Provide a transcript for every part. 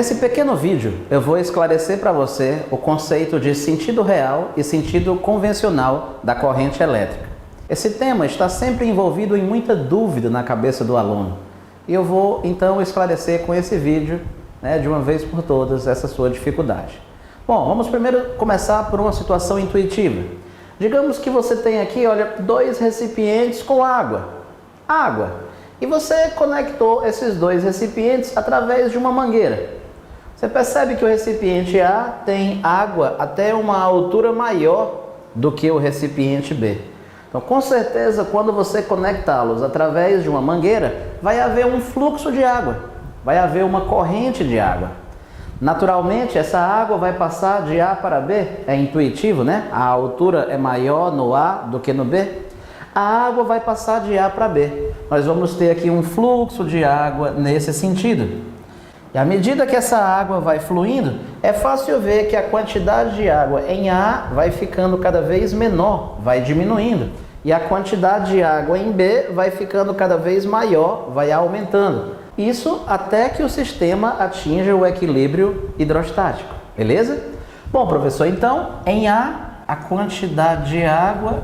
Nesse pequeno vídeo, eu vou esclarecer para você o conceito de sentido real e sentido convencional da corrente elétrica. Esse tema está sempre envolvido em muita dúvida na cabeça do aluno. E eu vou, então, esclarecer com esse vídeo, de uma vez por todas, essa sua dificuldade. Bom, vamos primeiro começar por uma situação intuitiva. Digamos que você tem aqui, olha, dois recipientes com água. E você conectou esses dois recipientes através de uma mangueira. Você percebe que o recipiente A tem água até uma altura maior do que o recipiente B. Então, com certeza, quando você conectá-los através de uma mangueira, vai haver um fluxo de água, vai haver uma corrente de água. Naturalmente, essa água vai passar de A para B, é intuitivo, né? A altura é maior no A do que no B. A água vai passar de A para B. Nós vamos ter aqui um fluxo de água nesse sentido. E à medida que essa água vai fluindo, é fácil ver que a quantidade de água em A vai ficando cada vez menor, vai diminuindo. E a quantidade de água em B vai ficando cada vez maior, vai aumentando. Isso até que o sistema atinja o equilíbrio hidrostático, beleza? Bom, professor, então, em A quantidade de água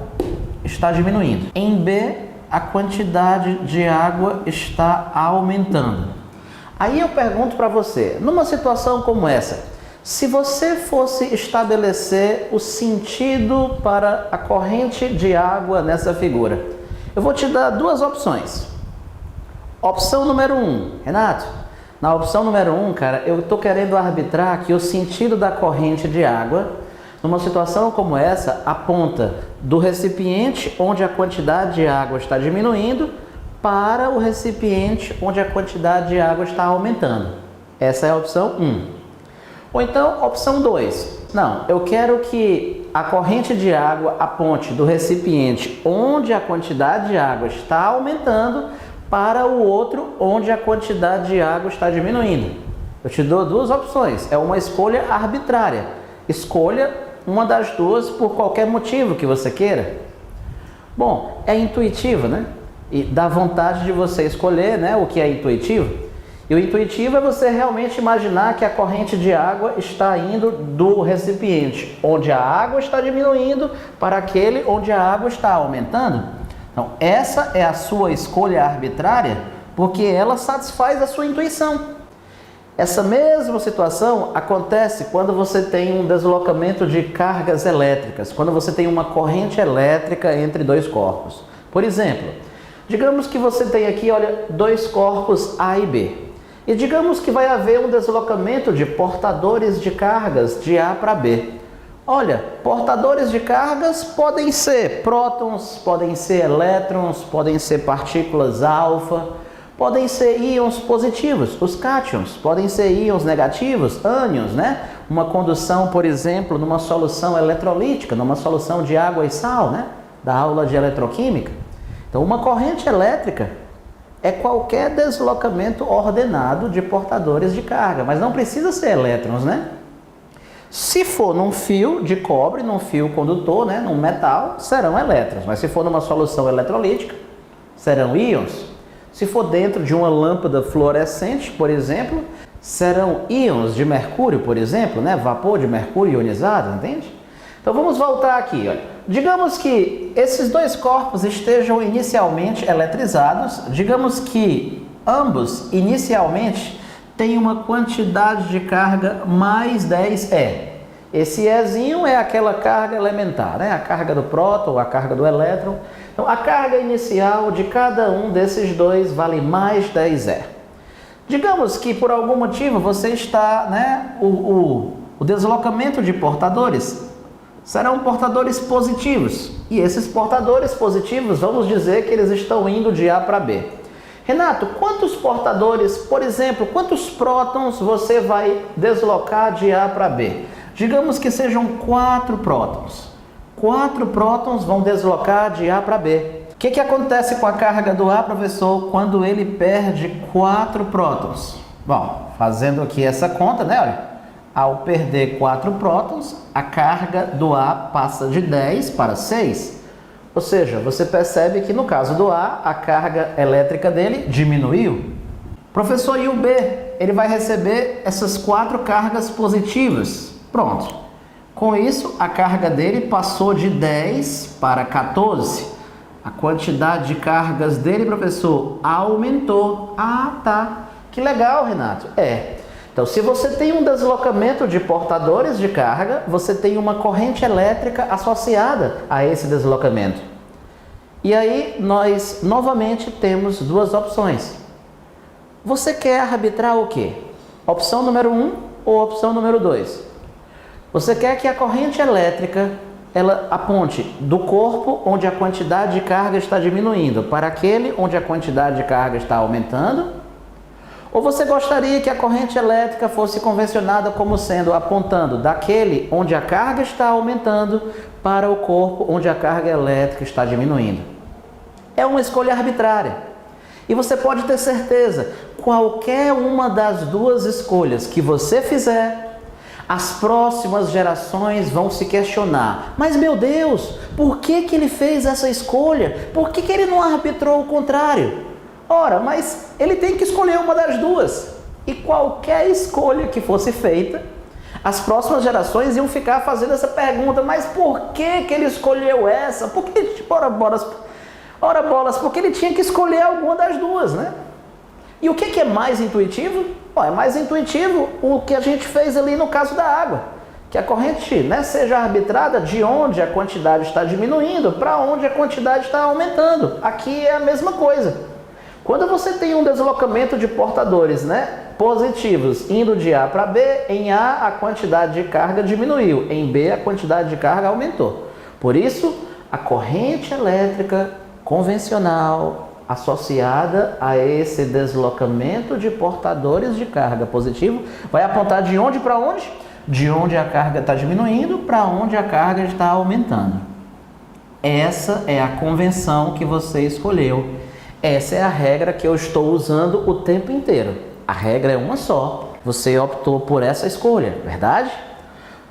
está diminuindo. Em B, a quantidade de água está aumentando. Aí eu pergunto para você, numa situação como essa, se você fosse estabelecer o sentido para a corrente de água nessa figura, eu vou te dar duas opções. Opção número 1, Renato, na opção número 1, cara, eu estou querendo arbitrar que o sentido da corrente de água, numa situação como essa, aponta do recipiente onde a quantidade de água está diminuindo para o recipiente onde a quantidade de água está aumentando. Essa é a opção 1. Ou então, opção 2. Não, eu quero que a corrente de água aponte do recipiente onde a quantidade de água está aumentando para o outro onde a quantidade de água está diminuindo. Eu te dou duas opções. É uma escolha arbitrária. Escolha uma das duas por qualquer motivo que você queira. Bom, é intuitivo, né? E dá vontade de você escolher, o que é intuitivo. E o intuitivo é você realmente imaginar que a corrente de água está indo do recipiente onde a água está diminuindo para aquele onde a água está aumentando. Então, essa é a sua escolha arbitrária porque ela satisfaz a sua intuição. Essa mesma situação acontece quando você tem um deslocamento de cargas elétricas, quando você tem uma corrente elétrica entre dois corpos. Por exemplo, digamos que você tem aqui, olha, dois corpos A e B. E digamos que vai haver um deslocamento de portadores de cargas de A para B. Olha, portadores de cargas podem ser prótons, podem ser elétrons, podem ser partículas alfa, podem ser íons positivos, os cátions, podem ser íons negativos, ânions, Uma condução, por exemplo, numa solução eletrolítica, numa solução de água e sal, Da aula de eletroquímica. Então, uma corrente elétrica é qualquer deslocamento ordenado de portadores de carga, mas não precisa ser elétrons, Se for num fio de cobre, num fio condutor, num metal, serão elétrons, mas se for numa solução eletrolítica, serão íons. Se for dentro de uma lâmpada fluorescente, por exemplo, serão íons de mercúrio, por exemplo, vapor de mercúrio ionizado, entende? Então vamos voltar aqui, olha. Digamos que esses dois corpos estejam inicialmente eletrizados, digamos que ambos inicialmente têm uma quantidade de carga mais 10E. Esse Ezinho é aquela carga elementar, a carga do próton, a carga do elétron. Então a carga inicial de cada um desses dois vale mais 10E. Digamos que por algum motivo você está, o deslocamento de portadores serão portadores positivos. E esses portadores positivos, vamos dizer que eles estão indo de A para B. Renato, quantos portadores, por exemplo, quantos prótons você vai deslocar de A para B? Digamos que sejam 4 prótons. 4 prótons vão deslocar de A para B. O que acontece com a carga do A, professor, quando ele perde 4 prótons? Bom, fazendo aqui essa conta, olha. Ao perder 4 prótons, a carga do A passa de 10 para 6. Ou seja, você percebe que no caso do A, a carga elétrica dele diminuiu. Professor, e o B? ele vai receber essas 4 cargas positivas. Pronto. Com isso, a carga dele passou de 10 para 14. A quantidade de cargas dele, professor, aumentou. Ah, tá. Que legal, Renato. Então, se você tem um deslocamento de portadores de carga, você tem uma corrente elétrica associada a esse deslocamento. E aí, nós novamente temos 2 opções. Você quer arbitrar o quê? Opção número 1 ou opção número 2? Você quer que a corrente elétrica ela aponte do corpo onde a quantidade de carga está diminuindo para aquele onde a quantidade de carga está aumentando? Ou você gostaria que a corrente elétrica fosse convencionada como sendo apontando daquele onde a carga está aumentando para o corpo onde a carga elétrica está diminuindo? É uma escolha arbitrária. E você pode ter certeza, qualquer uma das 2 escolhas que você fizer, as próximas gerações vão se questionar. Mas meu Deus, por que ele fez essa escolha? Por que ele não arbitrou o contrário? Ora, mas ele tem que escolher uma das 2. E qualquer escolha que fosse feita, as próximas gerações iam ficar fazendo essa pergunta. Mas por que ele escolheu essa? Por que, ora bolas, porque ele tinha que escolher alguma das 2, né? E o que é mais intuitivo? É mais intuitivo o que a gente fez ali no caso da água. Que a corrente, né, seja arbitrada de onde a quantidade está diminuindo para onde a quantidade está aumentando. Aqui é a mesma coisa. Quando você tem um deslocamento de portadores, né, positivos indo de A para B, em A a quantidade de carga diminuiu, em B a quantidade de carga aumentou. Por isso, a corrente elétrica convencional associada a esse deslocamento de portadores de carga positivo vai apontar de onde para onde? De onde a carga está diminuindo para onde a carga está aumentando. Essa é a convenção que você escolheu. Essa é a regra que eu estou usando o tempo inteiro. A regra é uma só. Você optou por essa escolha, verdade?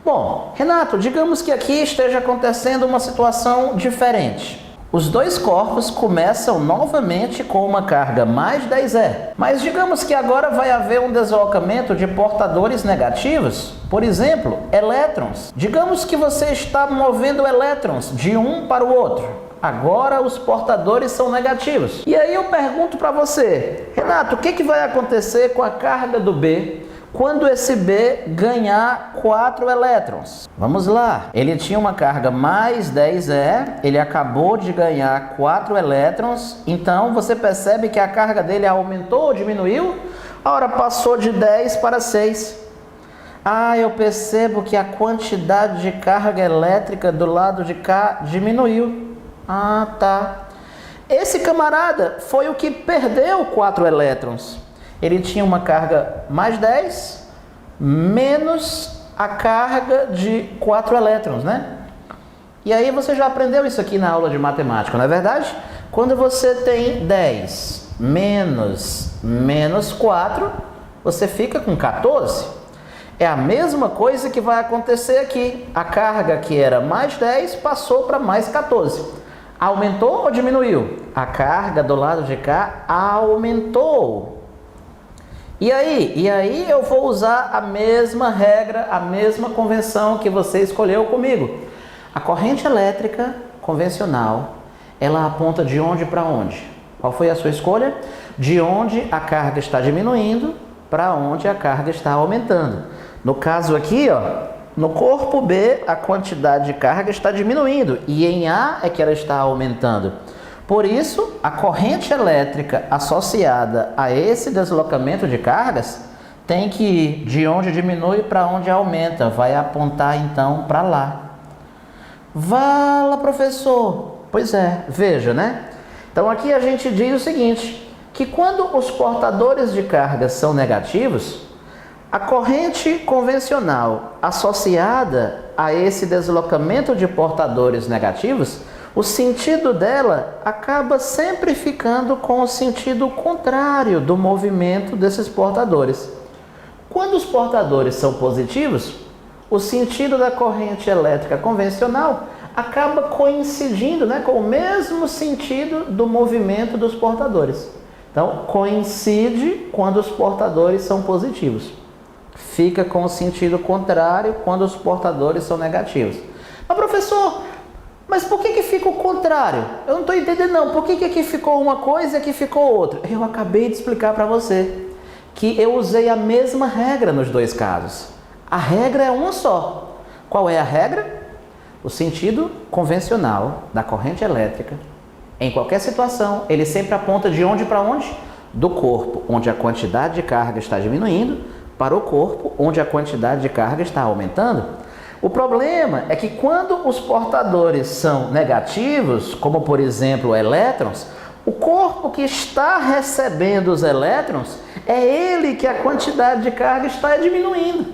Bom, Renato, digamos que aqui esteja acontecendo uma situação diferente. Os 2 corpos começam novamente com uma carga mais 10E. Mas digamos que agora vai haver um deslocamento de portadores negativos. Por exemplo, elétrons. Digamos que você está movendo elétrons de um para o outro. Agora os portadores são negativos. E aí eu pergunto para você, Renato, o que vai acontecer com a carga do B quando esse B ganhar 4 elétrons? Vamos lá. Ele tinha uma carga mais 10E, ele acabou de ganhar 4 elétrons, então você percebe que a carga dele aumentou ou diminuiu? Ora, passou de 10 para 6. Eu percebo que a quantidade de carga elétrica do lado de cá diminuiu. Tá. Esse camarada foi o que perdeu 4 elétrons. Ele tinha uma carga mais 10 menos a carga de 4 elétrons, né? E aí você já aprendeu isso aqui na aula de matemática, não é verdade? Quando você tem 10 menos 4, você fica com 14. É a mesma coisa que vai acontecer aqui. A carga que era mais 10 passou para mais 14. Aumentou ou diminuiu? A carga do lado de cá aumentou. E aí eu vou usar a mesma regra, a mesma convenção que você escolheu comigo. A corrente elétrica convencional, ela aponta de onde para onde? Qual foi a sua escolha? De onde a carga está diminuindo para onde a carga está aumentando. No caso aqui, no corpo B, a quantidade de carga está diminuindo e em A é que ela está aumentando. Por isso, a corrente elétrica associada a esse deslocamento de cargas tem que ir de onde diminui para onde aumenta, vai apontar então para lá. Vala, professor! Pois é, veja, né? Então aqui a gente diz o seguinte, que quando os portadores de carga são negativos, a corrente convencional associada a esse deslocamento de portadores negativos, o sentido dela acaba sempre ficando com o sentido contrário do movimento desses portadores. Quando os portadores são positivos, o sentido da corrente elétrica convencional acaba coincidindo, com o mesmo sentido do movimento dos portadores. Então, coincide quando os portadores são positivos. Fica com o sentido contrário quando os portadores são negativos. Mas professor, mas por que fica o contrário? Eu não estou entendendo não. Por que aqui ficou uma coisa e aqui ficou outra? Eu acabei de explicar para você que eu usei a mesma regra nos dois casos. A regra é uma só. Qual é a regra? O sentido convencional da corrente elétrica, em qualquer situação, ele sempre aponta de onde para onde? Do corpo, onde a quantidade de carga está diminuindo, para o corpo, onde a quantidade de carga está aumentando. O problema é que quando os portadores são negativos, como por exemplo elétrons, o corpo que está recebendo os elétrons, é ele que a quantidade de carga está diminuindo.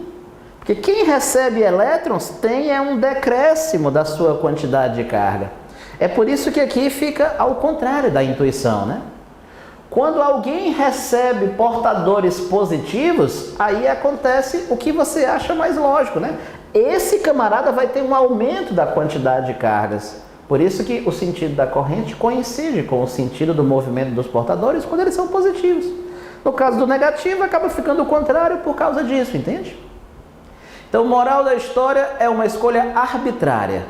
Porque quem recebe elétrons tem um decréscimo da sua quantidade de carga. É por isso que aqui fica ao contrário da intuição, né? Quando alguém recebe portadores positivos, aí acontece o que você acha mais lógico, né? Esse camarada vai ter um aumento da quantidade de cargas. Por isso que o sentido da corrente coincide com o sentido do movimento dos portadores quando eles são positivos. No caso do negativo, acaba ficando o contrário por causa disso, entende? Então, moral da história é uma escolha arbitrária.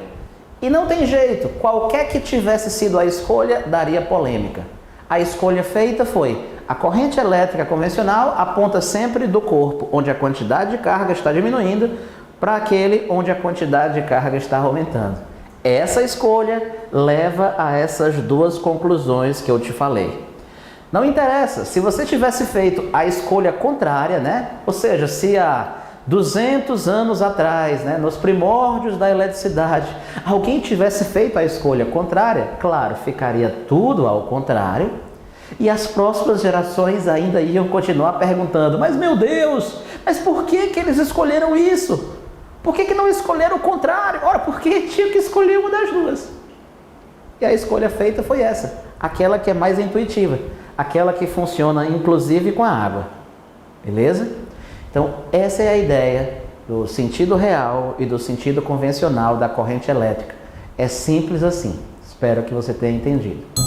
E não tem jeito, qualquer que tivesse sido a escolha, daria polêmica. A escolha feita foi: a corrente elétrica convencional aponta sempre do corpo, onde a quantidade de carga está diminuindo, para aquele onde a quantidade de carga está aumentando. Essa escolha leva a essas duas conclusões que eu te falei. Não interessa, se você tivesse feito a escolha contrária, né? Ou seja, se há 200 anos atrás, né, nos primórdios da eletricidade, alguém tivesse feito a escolha contrária, claro, ficaria tudo ao contrário, e as próximas gerações ainda iam continuar perguntando: mas meu Deus, mas por que eles escolheram isso? Por que não escolheram o contrário? Ora, porque tinha que escolher uma das duas. E a escolha feita foi essa, aquela que é mais intuitiva, aquela que funciona inclusive com a água. Beleza? Então, essa é a ideia do sentido real e do sentido convencional da corrente elétrica. É simples assim. Espero que você tenha entendido.